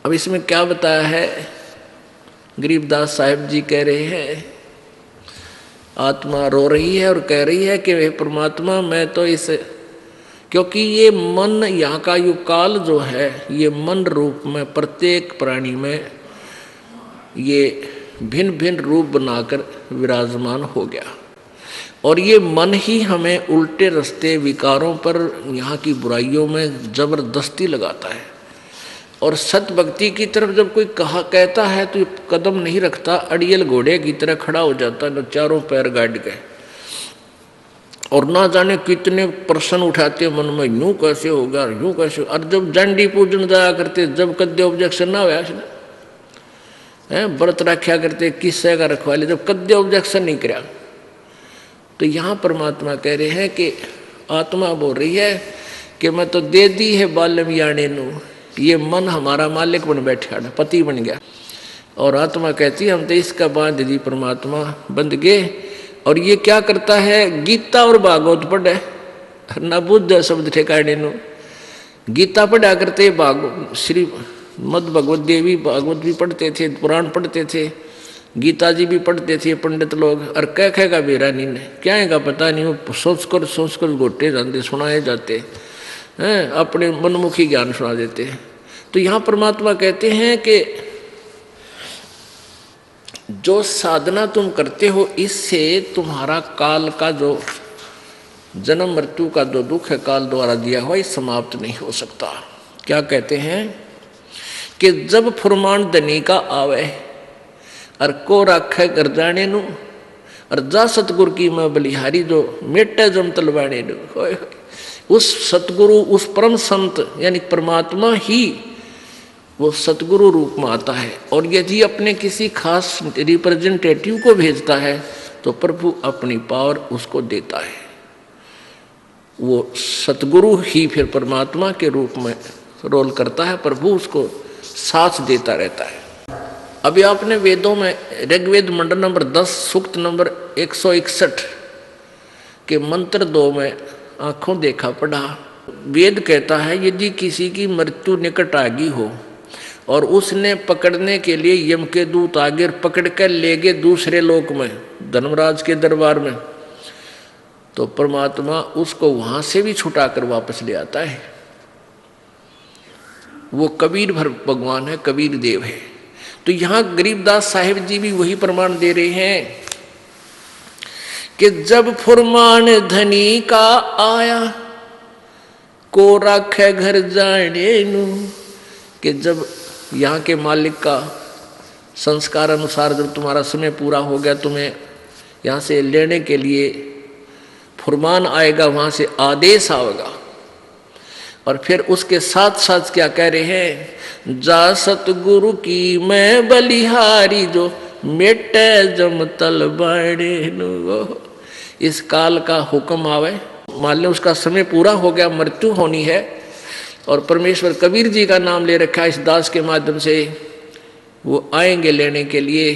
अब इसमें क्या बताया है, गरीबदास साहिब जी कह रहे हैं, आत्मा रो रही है और कह रही है कि वे परमात्मा मैं तो इस, क्योंकि ये मन यहाँ का यु काल जो है ये मन रूप में प्रत्येक प्राणी में ये भिन्न भिन्न रूप बनाकर विराजमान हो गया, और ये मन ही हमें उल्टे रास्ते विकारों पर यहाँ की बुराइयों में जबरदस्ती लगाता है। और सत भक्ति की तरफ जब कोई कहता है तो कदम नहीं रखता, अड़ियल घोड़े की तरह खड़ा हो जाता है, चारों पैर गाड़ के, और ना जाने कितने प्रश्न उठाते मन में, यूं कैसे होगा, यूं कैसे। और जब जंडी पूजन जाया करते, जब कद्य ऑब्जेक्शन ना हुआ है, व्रत रखा करते, किस्से का रखवाले, जब कद्य ऑब्जेक्शन नहीं कराया, तो यहाँ परमात्मा कह रहे हैं कि आत्मा बोल रही है कि मैं तो दे दी है बालम याने नू, ये मन हमारा मालिक बन बैठा, पति बन गया। और आत्मा कहती है हम तो इसका बांध दी परमात्मा बंध गए। और ये क्या करता है, गीता और भागवत पढ़े, न बुद्ध शब्द ठेकाने नो, गीता पढ़ा करते, श्री मद भगवत देवी भागवत भी पढ़ते थे, पुराण पढ़ते थे, गीता जी भी पढ़ते थे पंडित लोग। और कह कहेगा बेरा नहीं ने क्या है का पता नहीं, वो सोच कर गोटे जाते, सुनाए जाते हैं, अपने मनमुखी ज्ञान सुना देते हैं। तो यहाँ परमात्मा कहते हैं कि जो साधना तुम करते हो इससे तुम्हारा काल का जो जन्म मृत्यु का जो दुख है काल द्वारा दिया हुआ, ये समाप्त नहीं हो सकता। क्या कहते हैं कि जब फुरमान धनी का आवे और को राखे कर जाने नु, और जा सतगुरु की मैं बलिहारी जो मेटे जम तलवाने नु, उस सतगुरु उस परम संत यानी परमात्मा ही वो सतगुरु रूप में आता है। और यदि अपने किसी खास रिप्रेजेंटेटिव को भेजता है तो प्रभु अपनी पावर उसको देता है, वो सतगुरु ही फिर परमात्मा के रूप में रोल करता है, प्रभु उसको साथ देता रहता है। अभी आपने वेदों में ऋग्वेद मंडल नंबर 10 सूक्त नंबर 161 के मंत्र 2 में आंखों देखा पढ़ा, वेद कहता है यदि किसी की मृत्यु निकट आ गई हो और उसने पकड़ने के लिए यम के दूत आगे पकड़ कर ले गए दूसरे लोक में धर्मराज के दरबार में, तो परमात्मा उसको वहां से भी छुटाकर वापस ले आता है। वो कबीर भगवान है, कबीर देव है। तो यहाँ गरीबदास साहिब जी भी वही प्रमाण दे रहे हैं कि जब फुरमान धनी का आया को राखे घर जाने नू, कि जब यहाँ के मालिक का संस्कार अनुसार जब तुम्हारा समय पूरा हो गया, तुम्हें यहाँ से लेने के लिए फुरमान आएगा, वहाँ से आदेश आएगा। और फिर उसके साथ साथ क्या कह रहे हैं, जा सतगुरु की मैं बलिहारी जो मेटे जम तल बाणे नु। इस काल का हुक्म आवे, मान लो उसका समय पूरा हो गया, मृत्यु होनी है, और परमेश्वर कबीर जी का नाम ले रखा है इस दास के माध्यम से, वो आएंगे लेने के लिए।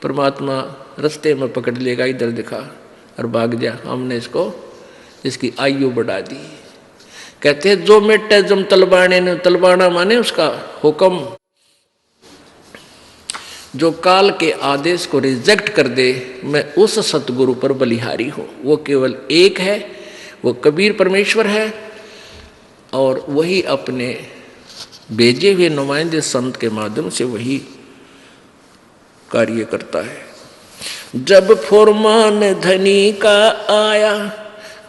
परमात्मा रास्ते में पकड़ लेगा, इधर दिखा और भाग जा, हमने इसको इसकी आयु बढ़ा दी। कहते हैं जो मेटे जम तलबाने ने, तलबाना माने उसका हुक्म, जो काल के आदेश को रिजेक्ट कर दे, मैं उस सतगुरु पर बलिहारी हूँ। वो केवल एक है, वो कबीर परमेश्वर है, और वही अपने भेजे हुए नुमाइंदे संत के माध्यम से वही कार्य करता है। जब फुरमान धनी का आया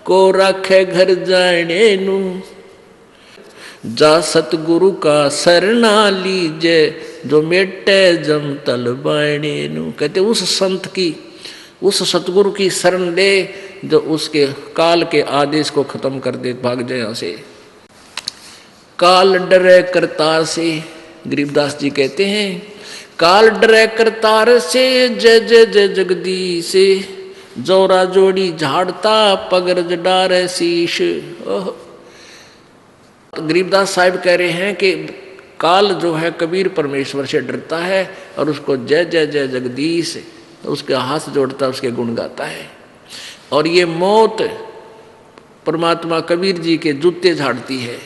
को राखे घर जाने नू, जा सतगुरु का शरणा लीजे जो मेटे जम तल बाणे नू। कहते उस संत की, उस सतगुरु की शरण ले जो उसके काल के आदेश को खत्म कर दे, भाग जाए यहाँ से। काल डरे करतार से, गरीबदास जी कहते हैं काल डरे करतार से जय जय जय जगदीश, जोरा जोड़ी झाड़ता पगरज डारे शीश। गरीबदास साहिब कह रहे हैं कि काल जो है कबीर परमेश्वर से डरता है और उसको जय जय जय जगदीश, उसके हाथ जोड़ता, उसके गुण गाता है। और ये मौत परमात्मा कबीर जी के जूते झाड़ती है,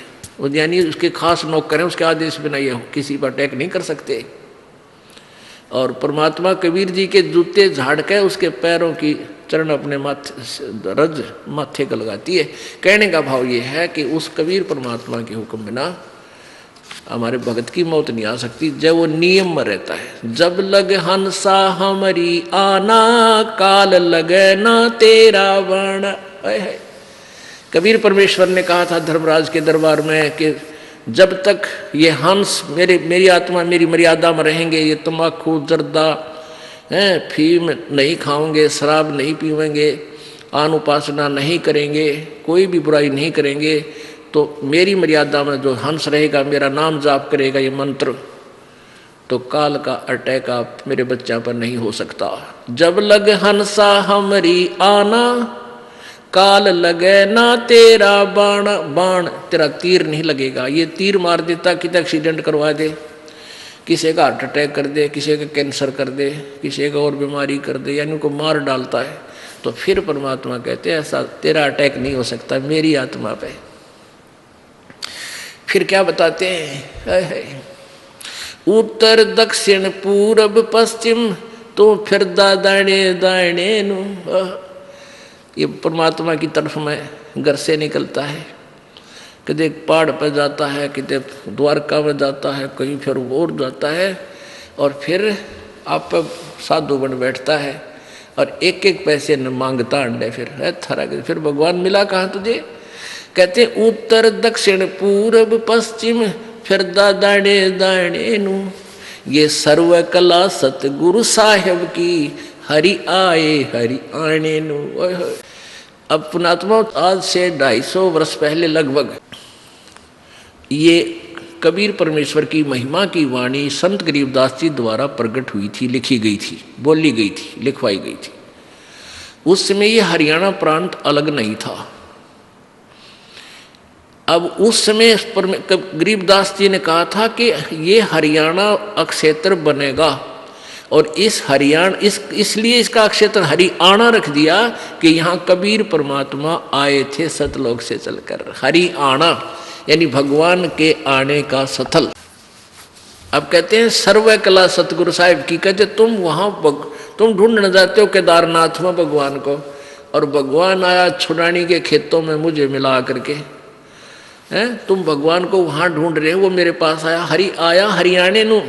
यानी उसके खास नौकर हैं, उसके आदेश बिना ये किसी पर अटैक नहीं कर सकते। और परमात्मा कबीर जी के जूते झाड़ के उसके पैरों की चरण अपने माथे रज माथे को लगाती है। कहने का भाव ये है कि उस कबीर परमात्मा के हुक्म बिना हमारे भगत की मौत नहीं आ सकती, जब वो नियम में रहता है। जब लग हंसा हमारी आना, काल लगे ना तेरा बाणा। कबीर परमेश्वर ने कहा था धर्मराज के दरबार में कि जब तक ये हंस मेरी आत्मा मेरी मर्यादा में रहेंगे, ये तम्बाकू जर्दा फीम नहीं खाओगे, शराब नहीं पीवेंगे, आन उपासना नहीं करेंगे, कोई भी बुराई नहीं करेंगे, तो मेरी मर्यादा में जो हंस रहेगा, मेरा नाम जाप करेगा ये मंत्र, तो काल का अटैक आप मेरे बच्चा पर नहीं हो सकता। जब लग हंसा हमारी आना, काल लगे ना तेरा बाण। बाण तेरा तीर नहीं लगेगा। ये तीर मार देता, कितना एक्सीडेंट करवा दे, किसी का हार्ट अटैक कर दे, किसी का कैंसर कर दे, किसी का और बीमारी कर दे, यानी उनको मार डालता है। तो फिर परमात्मा कहते हैं ऐसा तेरा अटैक नहीं हो सकता मेरी आत्मा पे। फिर क्या बताते हैं, उत्तर दक्षिण पूरब पश्चिम तो फिर दाने दाने नु। ये परमात्मा की तरफ में घर से निकलता है, कदे पहाड़ पर जाता है, कदे द्वारका में जाता है, कहीं फिर और जाता है, और फिर आप साधु बन बैठता है और एक एक पैसे न मांगता अंडे। फिर है थारा, फिर भगवान मिला कहाँ तुझे? कहते उत्तर दक्षिण पूरब पश्चिम फिर दाने दाने नु। ये सर्व कला सतगुरु साहेब की, हरि आए हरि आने नु। अब पुणात्मा आज से 250 वर्ष पहले लगभग ये कबीर परमेश्वर की महिमा की वाणी संत गरीबदास जी द्वारा प्रकट हुई थी, लिखी गई थी, बोली गई थी, लिखवाई गई थी। उस समय ये हरियाणा प्रांत अलग नहीं था। अब उस समय गरीबदास जी ने कहा था कि ये हरियाणा अक्षेत्र बनेगा, और इस हरियाणा इसलिए इसका क्षेत्र हरियाणा रख दिया कि यहाँ कबीर परमात्मा आए थे सतलोक से चलकर। हरियाणा यानी भगवान के आने का स्थल। अब कहते हैं सर्व कला सतगुरु साहिब की। कहते तुम वहाँ तुम ढूंढने जाते हो केदारनाथ में भगवान को, और भगवान आया छुड़ानी के खेतों में मुझे मिला करके। तुम भगवान को वहाँ ढूंढ रहे हो, वो मेरे पास आया, आया हरियाणे नु।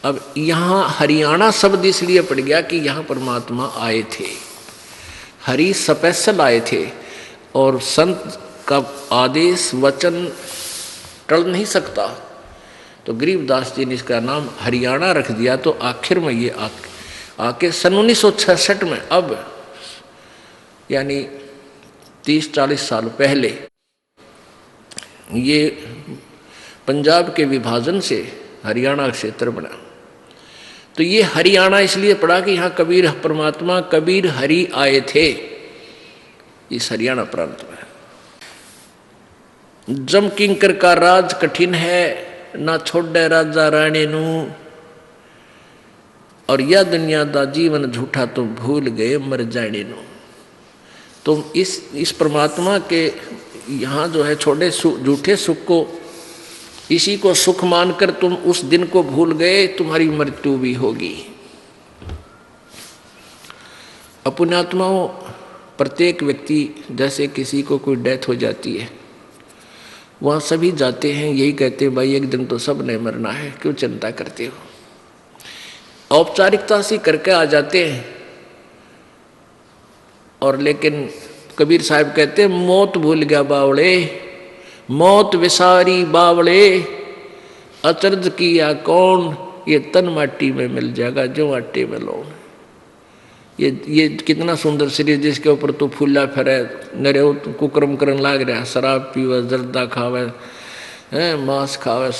अब यहाँ हरियाणा शब्द इसलिए पड़ गया कि यहाँ परमात्मा आए थे, हरि स्पेशल आए थे, और संत का आदेश वचन टल नहीं सकता। तो गरीबदास जी ने इसका नाम हरियाणा रख दिया। तो आखिर में ये आके सन 1966 में, अब यानी 30-40 साल पहले, ये पंजाब के विभाजन से हरियाणा क्षेत्र बना। तो ये हरियाणा इसलिए पड़ा कि यहाँ कबीर परमात्मा कबीर हरि आए थे, इस हरियाणा प्रांत में। जम किंकर का राज कठिन है, ना छोड़े राजा राणे नू, और यह दुनिया दा जीवन झूठा तो भूल गए मर जाने नू। तो इस परमात्मा के यहाँ जो है छोटे झूठे सुख को, इसी को सुख मानकर तुम उस दिन को भूल गए, तुम्हारी मृत्यु भी होगी। अपनात्माओं, प्रत्येक व्यक्ति जैसे किसी को कोई डेथ हो जाती है, वहाँ सभी जाते हैं, यही कहते हैं भाई एक दिन तो सब ने मरना है, क्यों चिंता करते हो। औपचारिकता सी करके आ जाते हैं, और लेकिन कबीर साहब कहते हैं मौत भूल गया बावड़े, मौत विसारी बावड़े, अचरज किया कौन, ये तन माटी में मिल जाएगा जो आटे में लौन। ये कितना सुंदर शरीर जिसके ऊपर तो फूला फिरे, नरे कुकर्म करन लाग रहा, शराब पीवे, जर्दा खावे, मांस खावे,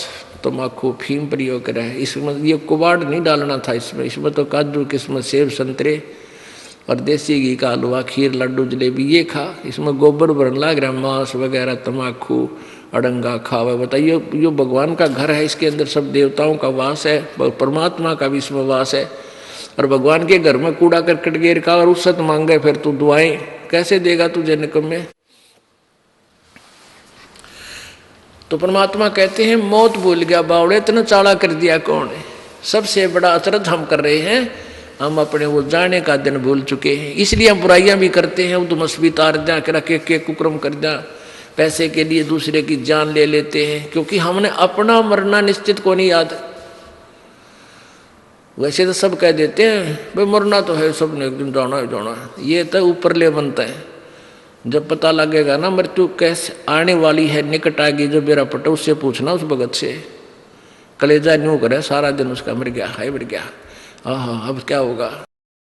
तम्बाकू फीम प्रयोग करे। इसमें ये कुबाड़ नहीं डालना था, इसमें तो काजू किस्मत सेब संतरे और देसी घी का हलवा, खीर, लड्डू, जलेबी ये खा। इसमें गोबर भरन लाग रहा, मांस वगैरह, तम्बाकू, अड़ंगा खावे। बताइए, यो भगवान का घर है, इसके अंदर सब देवताओं का वास है, परमात्मा का भी इसमें वास है। और भगवान के घर में कूड़ा करकट गिर का और उससे मांगे फिर तू दुआएं कैसे देगा तुझे निकम्मे। तो परमात्मा कहते हैं मौत भूल गया बावड़े, इतना चाला कर दिया कौन है। सबसे बड़ा अचरज हम कर रहे हैं, हम अपने वो जाने का दिन भूल चुके हैं। इसलिए हम बुराइयां भी करते हैं, उद्मस भी तार दिया कर के कुक्रम कर दिया, पैसे के लिए दूसरे की जान ले लेते हैं, क्योंकि हमने अपना मरना निश्चित को नहीं याद। वैसे तो सब कह देते हैं भाई मरना तो है, सब ने एक दिन जाना है जाना है, ये तो ऊपर ले बनता है। जब पता लगेगा ना मृत्यु कैसे आने वाली है, निकट आ गई, जो मेरा पटा उससे पूछना, उस भगत से। कलेजा न्यू करे सारा दिन उसका, मर गया है मर गया, हाँ हाँ अब क्या होगा।